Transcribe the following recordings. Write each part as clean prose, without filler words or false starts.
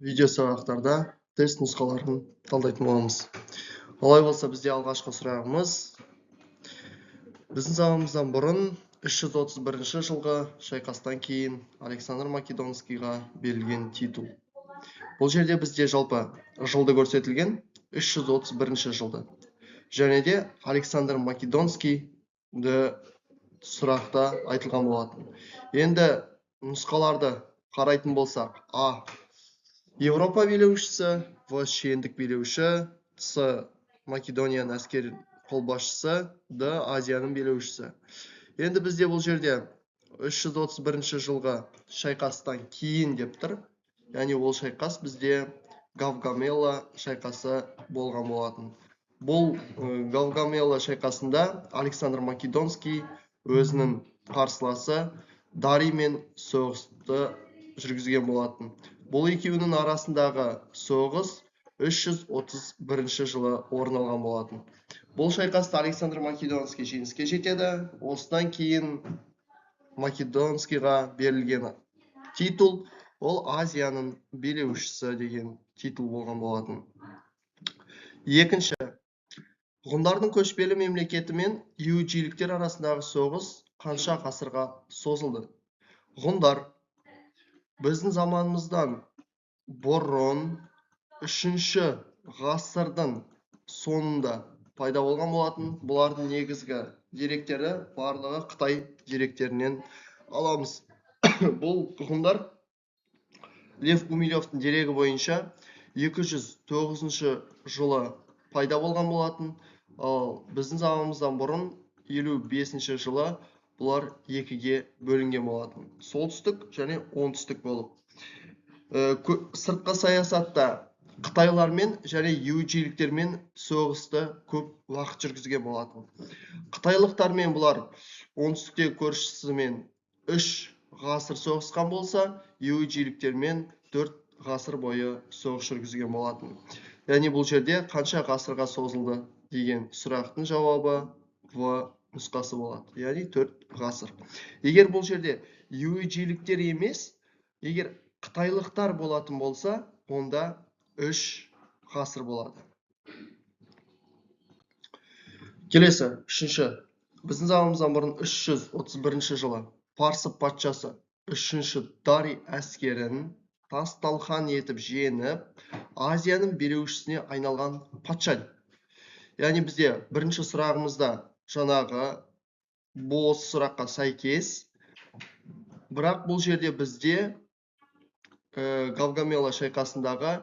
видео сабақтарда тест нұсқаларын талдайтын боламыз. Олай болса, бізде алғашқы сұрағымыз біздің заманымыздан бұрын 331 жылғы шайқастан кейін Александр Македонскийға берілген титул. Бұл жерде бізде жалпы жылды көрсетілген 331 жылды. Және де Александр Македонскийді сұрақта айтылған болатын. Енді нұсқаларды қарайтын болсақ, А. Европа билеушісі, В. Шендік билеуші, С. Македонияның әскер қолбасшысы, Д. Азияның билеушісі. Енді бізде бұл жерде 331 жылғы шайқастан кейін деп тұр. Яғни ол шайқас бізде Гавгамела шайқасы болған болатын. Бұл Гавгамела шайқасында Александр Македонский өзінің қарсыласы Дариймен соғысты жүргізген болатын. Бұл екеуінің арасындағы соғыс 331 жылы орын алған болатын. Бұл шайқаста Александр Македонский жеңіске жетеді. Осыдан кейін Македонскийға берілген титул ол Азияның билеушісі деген титул болған болатын. Екінші, ғұндардың көшпелі мемлекеті мен иудейліктер арасындағы соғыс қанша ғасырға созылды? Ғұндар біздің заманымыздан бұрын 3-ші ғасырдың сонында пайда болған болатын. Бұлардың негізгі деректері барлығы Қытай деректерінен аламыз. Бұл ғұндар Лев Гумилевтің дерегі бойынша 209 жылы пайда болған болатын. Ал біздің заманымыздан бұрын 55 жылы бұлар екіге бөлінген болатын. Солтүстік және оңтүстік болып. Сыртқы саясатта Қытайлармен және иудейліктермен соғысты көп уақыт жүргізген болатын. Қытайлықтармен бұлар оңтүстіктегі көршісімен 3 ғасыр соғысқан болса, иудейліктермен 4 ғасыр бойы соғыс жүргізген болатын. Яғни бұл жерде қанша ғасырға созылды деген сұрақтың жауабы В нұсқасы болады. Яғни 4 ғасыр. Егер бұл жерде иудейліктер емес, егер қытайлықтар болатын болса, онда 3 ғасыр болады. Келесі, үшінші. Біздің заманымыздан бұрын 331 жылы Парсы патшасы 3-ші Дарий әскерін тас-талқан етіп жеңіп, Азияның билеушісіне айналған патша. Яғни бізде бірінші сұрағымызда жаңағы бұл сұраққа сәйкес. Бірақ бұл жерде бізде Гавгамела шайқасындағы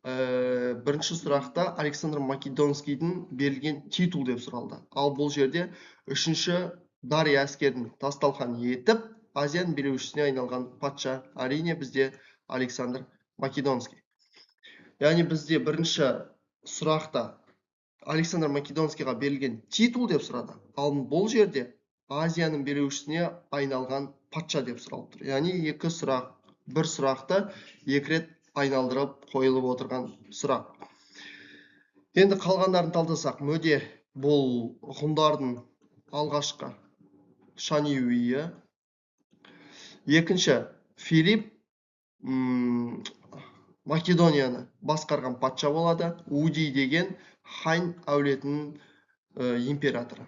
бірінші сұрақта Александр Македонскийдің берілген титул деп сұралды. Ал бұл жерде 3-ші Дарий әскерін тас-талқан етіп, Азияның билеушісіне айналған патша. Әрине бізде Александр Македонский. Яғни бізде бірінші сұрақта Александр Македонскийға берілген титул деп сұрады. Ал бұл жерде Азияның билеушісіне айналған патша деп сұралып тұр. Яғни екі сұрақ, бір сұрақты екі рет айналдырып қойылып отырған сұрақ. Енді қалғандарын талдасақ, Мөде бұл ғұндардың алғашқы Шаниуиі. Екінші, Филипп Македонияны басқарған патша болады. Уди деген Хань әулетінің императоры.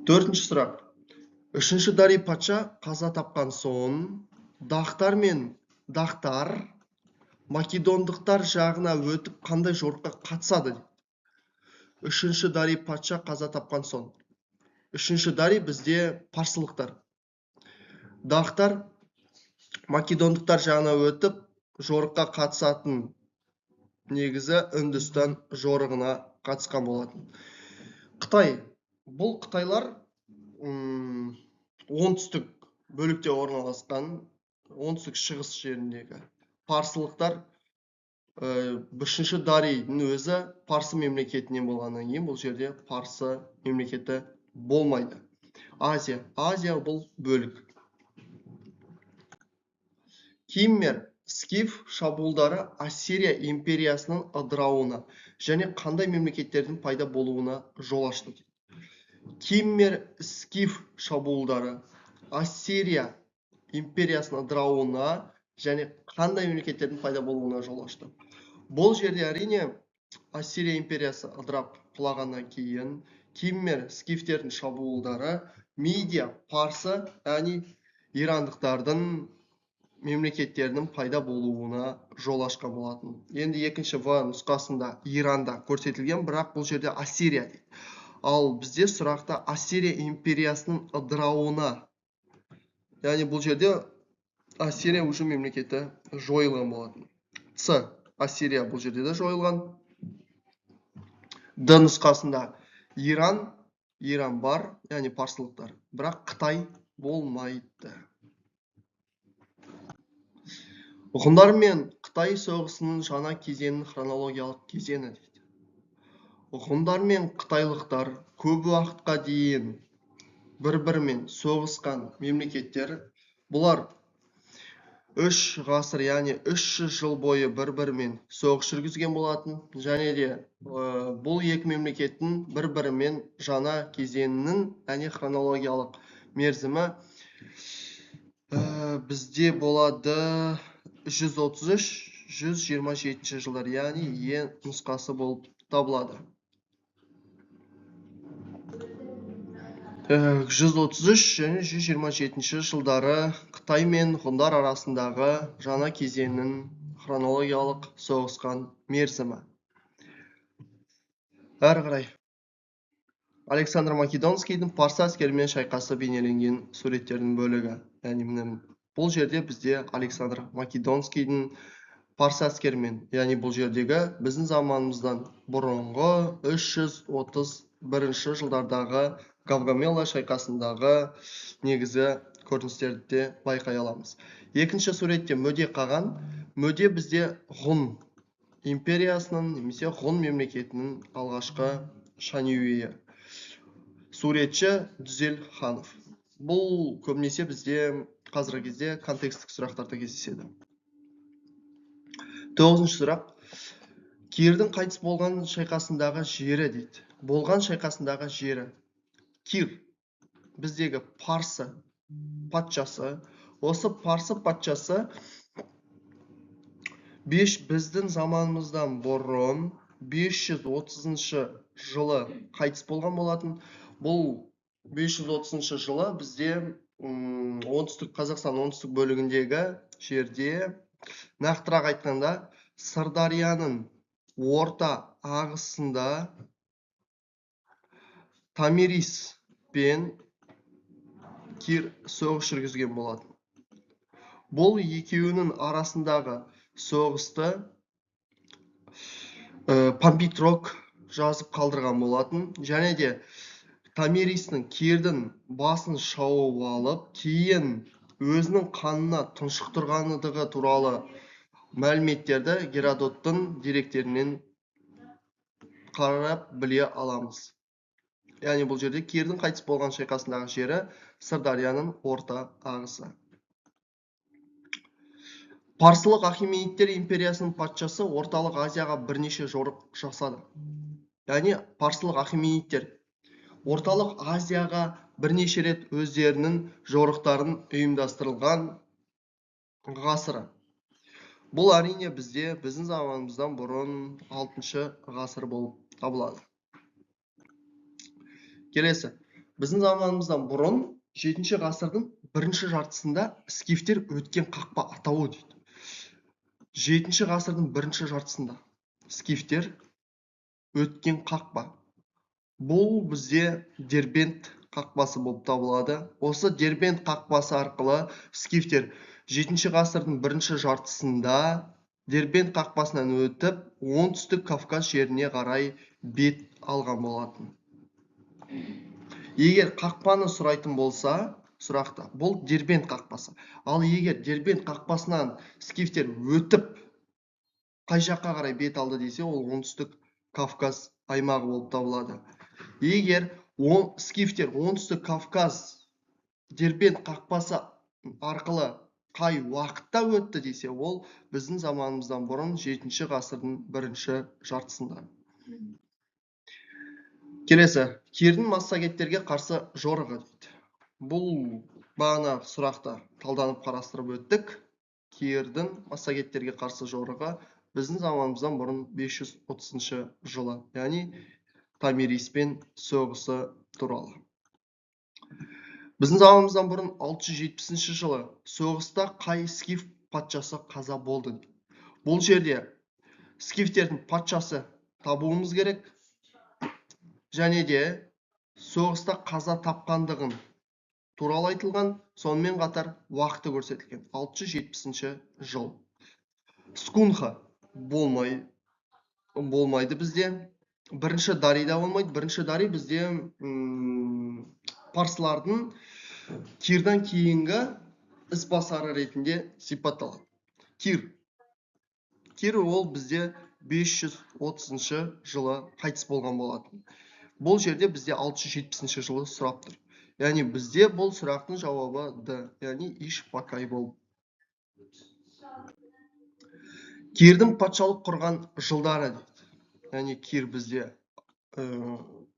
Төртінші сұрақ. 3-ші Дарий патша қаза тапқан соң, Дақтар мен Дақтар македондықтар жағына өтіп қандай жорыққа қатысады? 3-ші Дарий патша қаза тапқан соң. 3-ші Дарий бізде парсылықтар. Дақтар македондықтар жағына өтіп жорыққа қатысатын, негізі Үндістан жорығына қатысқан болатын. Қытай. Бұл Қытайлар оңтүстік бөлікте орналасқан, оңтүстік шығыс жеріндегі парсылықтар. 3-ші Дарийдің өзі Парсы мемлекетінен болғаннан кейін бұл жерде Парсы мемлекеті болмайды. Азия. Азия бұл бөлік. Киммер Скиф шабуылдары Ассирия империясының ыдырауына және қандай мемлекеттердің пайда болуына жол ашты? Киммер Скиф шабуылдары Ассирия империясының ыдырауына және қандай мемлекеттердің пайда болуына жол ашты. Бұл жерде әрине Ассирия империясы ыдырап құлағаннан кейін Киммер скифтердің шабуылдары Мидия, Парсы, яғни ирандықтардың мемлекеттерінің пайда болуына жол ашқан болатын. Енді екінші В нұсқасында Иранда көрсетілген, бірақ бұл жерде Ассирия дейді. Ал бізде сұрақта Ассирия империясының ыдырауына, яғни бұл жерде Ассирия уже мемлекеті жойылған болатын. С. Ассирия бұл жерде де жойылған. Д нұсқасында Иран бар, яғни парсылықтар, бірақ Қытай болмайды. Ғұндар мен Қытай соғысының жаңа кезеңінің хронологиялық кезеңі дейді. Ғұндар мен қытайлықтар көп уақытқа дейін бір-бірімен соғысқан мемлекеттер. Бұлар 3 ғасыр, яғни 300 жыл бойы бір-бірімен соғыс жүргізген болатын. Және де бұл екі мемлекеттің бір-бірімен жаңа кезеңінің, яғни хронологиялық мерзімі бізде болады 133-127 жылдар, яғни Е нұсқасы болып табылады. 133 және 127 жылдары Қытай мен ғұндар арасындағы жаңа кезеңнің хронологиялық соғысқан мерзімі. Әрі қарай Александр Македонскийдің парсы әскерімен шайқасы бейнеленген суреттердің бөлігі. Яғни бұл жерде бізде Александр Македонскийдің парсы әскерімен, яғни бұл жердегі біздің заманымыздан бұрынғы 331 жылдардағы Гавгамела шайқасындағы негізі көріністерді байқай аламыз. Екінші суретте мөде қаған. Мөде бізде ғұн империясының немесе ғұн мемлекетінің алғашқы шанюйі. Суретші Дүзел Ханов. Бұл көбінесе бізде қазіргі кезде контекстік сұрақтарда кездеседі. 9-шы сұрақ. Кирдің қайтыс болған шайқасындағы жері дейді. Болған шайқасындағы жері. Кир біздегі парсы патшасы. Осы парсы патшасы біздің заманымыздан бұрын 530 жылы қайтыс болған болатын. Бұл 530 жылы бізде оңтүстік Қазақстан оңтүстік бөлігіндегі жерде, нақтырақ айтқанда Сырдарияның орта ағысында Томирис пен Кир соғыс жүргізген болатын. Бұл екеуінің арасындағы соғысты Пампитрок жазып қалдырған болатын. Және де Томирistің Кирдің басын шауып алып, кейін өзінің қанына тұншықтырғандығы туралы мәліметтерді Геродоттың деректерінен қарап біле аламыз. Яғни бұл жерде Кирдің қайтыс болған шайқасындағы жері Сырдарияның орта ағысы. Парсылық Ахеменидтер империясының патшасы орталық Азияға бірнеше жорық жасады. Яғни парсылық Ахеменидтер орталық Азияға бірнеше рет өздерінің жорықтарын ұйымдастырылған ғасыры. Бұл әрине біздің заманымыздан бұрын 6-шы ғасыр болып табылады. Келесі. Біздің заманымыздан бұрын 7-ші ғасырдың бірінші жартысында скифтер өткен қақпа атауы дейді. 7-ші ғасырдың бірінші жартысында скифтер өткен қақпа. Бұл бізде Дербент қақпасы болып табылады. Осы Дербент қақпасы арқылы скифтер 7-ші ғасырдың бірінші жартысында Дербент қақпасынан өтіп, оңтүстік Кавказ жеріне қарай бет алған болатын. Егер қақпаны сұрайтын болса, сұрақта, бұл Дербент қақпасы. Ал егер Дербент қақпасынан скифтер өтіп, қай жаққа қарай бет алды десе, ол оңтүстік Кавказ аймағы болып табылады. Егер скифтер оңтүстік Кавказ Дербент қақпасы арқылы қай уақытта өтті десе, ол біздің заманымыздан бұрын 7-ші ғасырдың бірінші жартысында. Келесі. Кирдің массагеттерге қарсы жорығы дейді. Бұл бағана сұрақта талданып қарастырып өттік. Кирдің массагеттерге қарсы жорығы біздің заманымыздан бұрын 530 жылы, яғни Томириспен соғысы туралы. Біздің заманымыздан бұрын 670 жылы соғыста қай скиф патшасы қаза болды. Бұл жерде скифтердің патшасы табуымыз керек, және де соғыста қаза тапқандығын туралы айтылған, сонымен қатар уақыты көрсетілген 670 жыл. Скунха болмайды бізде. Бірінші Дарийда болмайды. Бірінші Дарий бізде парсылардың Кирдан кейінгі ізбасары ретінде сипатталады. Кир ол бізде 530 жылы қайтыс болған болатын. Бұл жерде бізде 670 жылы сұрақ тұр. Яғни бізде бұл сұрақтың жауабы Д, яғни Иш-Бакай болды. Кирдің патшалық құрған жылдары дейді. Яғни Кир бізде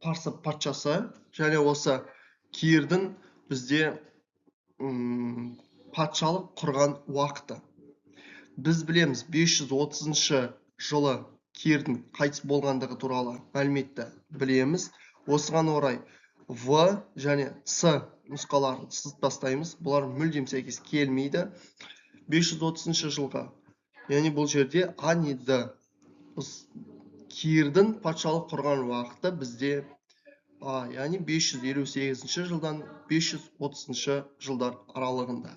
парсы патшасы, және осы Кирдің бізде патшалық құрған уақыты. Біз білеміз, 530 жылы Кирдің қайтыс болғандығы туралы мәліметті білеміз. Осыған орай В және С нұсқаларын сызып тастаймыз. Бұлар мүлдем сәйкес келмейді. 530 жылға. Яғни бұл жерде А не Д. Кирдің патшалық құрған уақыты бізде А, яғни 558 жылдан 530 жылдар аралығында.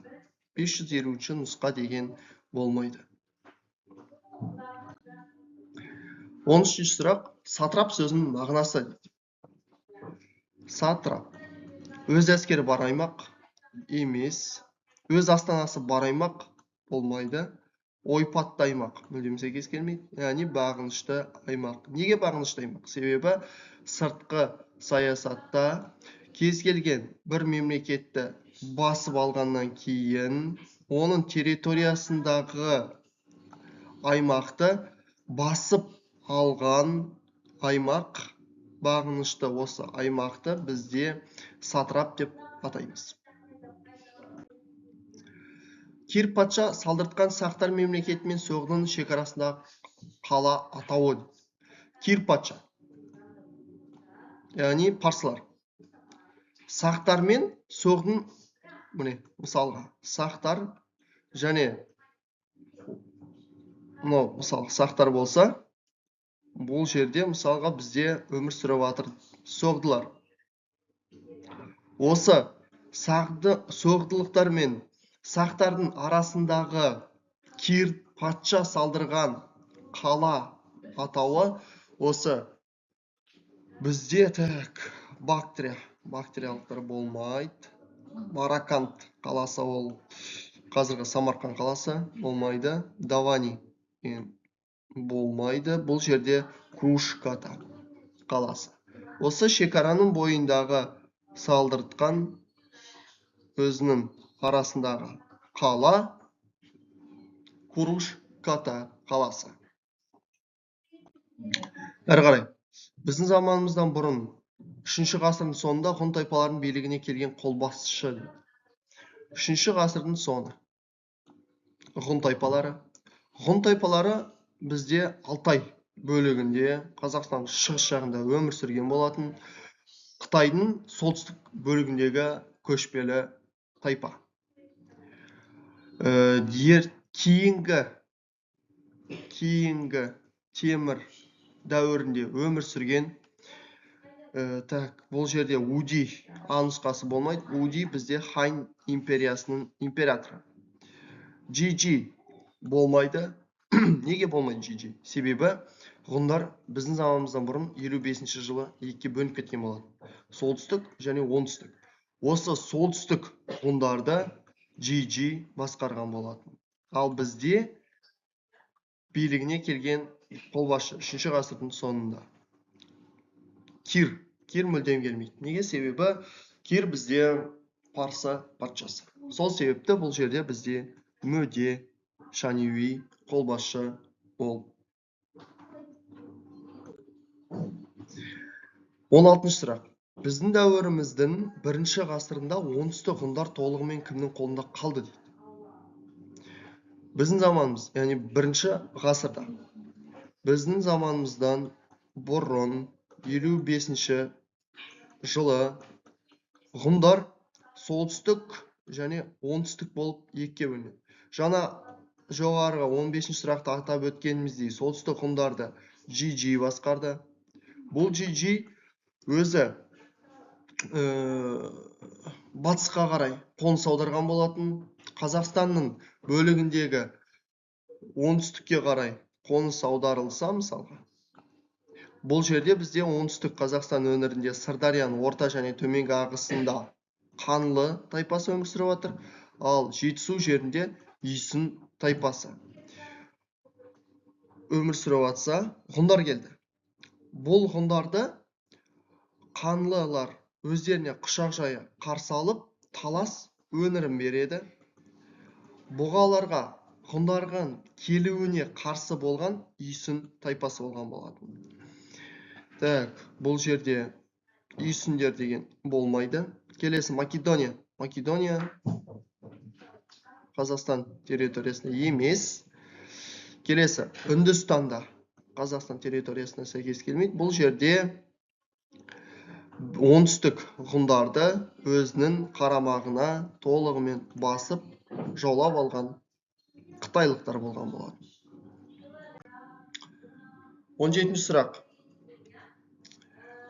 550 нұсқа деген болмайды. 13-ші сұрақ. Сатрап сөзінің мағынасы. Сатрап. Өз әскері бар аймақ емес. Өз астанасы бар аймақ болмайды. Ойпатты аймақ мүлдем сәйкес келмейді. Яғни бағынышты аймақ. Неге бағынышты аймақ? Себебі сыртқы саясатта кез келген бір мемлекетті басып алғаннан кейін оның территориясындағы аймақты басып алған аймақ бағынышты. Осы аймақты бізде сатрап деп атаймыз. Кир патша салдыртқан сақтар мемлекетімен соғдың шекарасындағы қала атауы. Кир патша, яғни парсылар, сақтармен соғдың, мысалға, сақтар және мысалы сақтар болса, бұл жерде мысалға бізде өмір сүріп жатыр соғдылар. Осы соғдылықтар мен сақтардың арасындағы Кир патша салдырған қала атауы осы бізде бактериялықтар болмайды. Маракант қаласы, ол қазіргі Самарқан қаласы болмайды. Давани болмайды. Бұл жерде Крушката қаласы. Осы шекараның бойындағы салдыртқан өзінің арасындағы қала Крушката қаласы. Әрі қарай. Біздің заманымыздан бұрын 3-ші ғасырдың соңында ғұн тайпалардың билігіне келген қолбасшы. 3-ші ғасырдың соңы. Ғұн тайпалары бізде Алтай бөлігінде, Қазақстан шығыс жағында өмір сүрген болатын. Қытайдың солтүстік бөлігіндегі көшпелі тайпа. Кейінгі темір дәуірінде өмір сүрген. Бұл жерде Уди А нұсқасы болмайды. Уди бізде Хань империясының императоры. Джи болмайды. Неге болмайды Джи? Себебі ғұндар біздің заманымыздан бұрын 55-ші жылы екіге бөлініп кеткен болады. Солтүстік және оңтүстік. Осы солтүстік ғұндарды Джи басқарған болатын. Ал бізде билігіне келген қолбасшы 3-ші ғасырдың соңында. Кир мүлдем келмейді. Неге? Себебі Кир бізде парсы патшасы. Сол себепті бұл жерде бізде Мөде, Шанюи қолбасшы бол. 16-шы сұрақ. Біздің дәуіріміздің 1-ші ғасырында оңтүстік ғұндар толығымен кімнің қолында қалды дейді. Біздің заманымыз, яғни бірінші ғасырда. Біздің заманымыздан бұрын 55-ші жылы ғұндар солтүстік және оңтүстік болып екіге бөлінеді. Жаңа жоғарғы 15-ші сұрақта атап өткеніміздей, солтүстік ғұндарды GG басқарды. Бұл GG өзі батысқа қарай қоныс аударған болатын. Қазақстанның бөлігіндегі оңтүстікке қарай қоныс аударылса, мысалға, бұл жерде бізде оңтүстік Қазақстан өңірінде Сырдарияның орта және төменгі ағысында Қанлы тайпасы өмір сүріп жатыр, ал Жетісу жерінде Үйсін тайпасы өмір сүріп жатса, ғұндар келді. Бұл ғұндарды Қанлылар өздеріне құшақ жая қарсы алып, талас өңірін береді. Бұғаларға ғұндардың келуіне қарсы болған Үйсін тайпасы болған болатын. Так, бұл жерде Үйсіндер деген болмайды. Келесі Македония. Македония Қазақстан территориясына емес. Келесі Үндістанда Қазақстан территориясына сәйкес келмейді. Бұл жерде оңтүстік ғұндарды өзінің қарамағына толығымен басып жаулап алған қытайлықтар болған болатын. 17-ші сұрақ.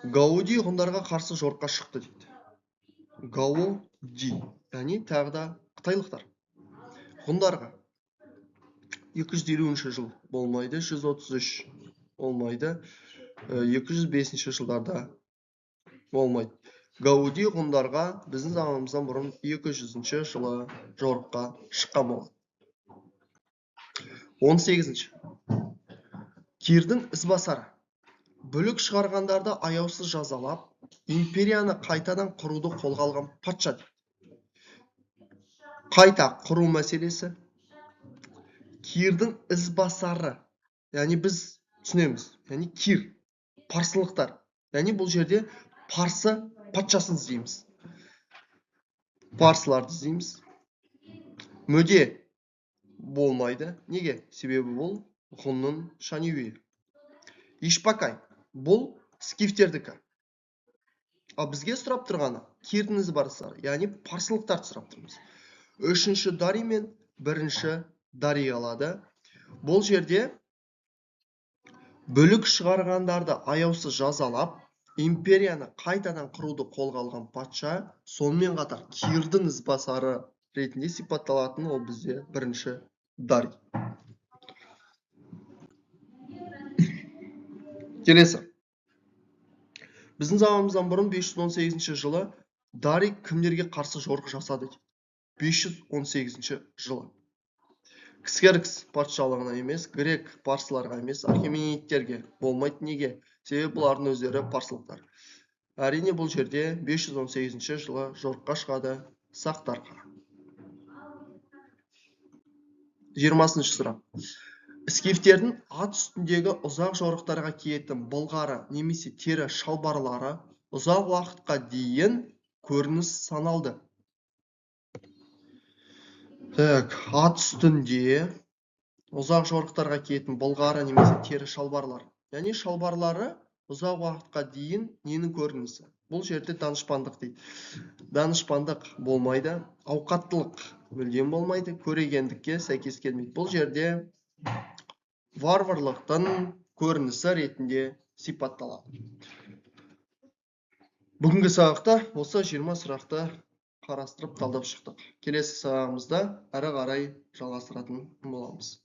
Гауди ғұндарға қарсы жорыққа шықты дейді. Гауди, яғни тағы да қытайлықтар. Ғұндарға 250-ші жыл болмайды, 133 болмайды, 205-ші жылдарда болмайды. Гауди ғұндарға біздің заманымыздан бұрын 200-ші жылы жорыққа шыққан болады. 18-ші. Кирдің ізбасары бүлік шығарғандарды аяусыз жазалап, империяны қайтадан құруды қолға алған патша. Қайта құру мәселесі. Кирдің ізбасары, яғни біз түсінеміз, яғни Кир, парсылықтар. Яғни бұл жерде парсы патшасын іздейміз. Парсыларды іздейміз. Мөде болмайды. Неге? Себебі бұл ғұнның шанюи. Ишпакай. Бұл скифтердікі. Ал бізге сұрап тұрғаны Кирдің ізбасары, яғни парсылықтарды сұрап тұрмыз. 3-ші Дарий мен 1-ші Дарий алады. Бұл жерде бүлік шығарғандарды аяусыз жазалап, империяны қайтадан құруды қолға алған патша, сонымен қатар Кирдің ізбасары ретінде сипатталатын, ол бізде 1-ші Дарий. Келесі. Біздің заманымыздан бұрын 518-ші жылы Дарий кімдерге қарсы жорық жасады? 518-ші жылы. Ксеркс патшалығына емес, грек парсыларға емес, ахеменидтерге болмайды. Неге? Себебі бұлардың өздері парсылықтар. Әрине бұл жерде 518-ші жылы жорыққа шығады сақтарға. 20-ші сұрақ. Скифтердің ат үстіндегі ұзақ жорықтарға киетін былғары немесе тері шалбарлары ұзақ уақытқа дейін көрініс саналды. Так, ат үстінде ұзақ жорықтарға киетін былғары немесе тері шалбарлар. Яғни шалбарлары ұзақ уақытқа дейін ненің көрінісі? Бұл жерде данышпандық дейді. Данышпандық болмайды, ауқаттылық мүлдем болмайды, көрегендікке сәйкес келмейді. Бұл жерде варварлықтың көрінісі ретінде сипатталады. Бүгінгі сабақта осы 20 сұрақты қарастырып талдап шықтық. Келесі сабағымызда әрі қарай жалғастыратын боламыз.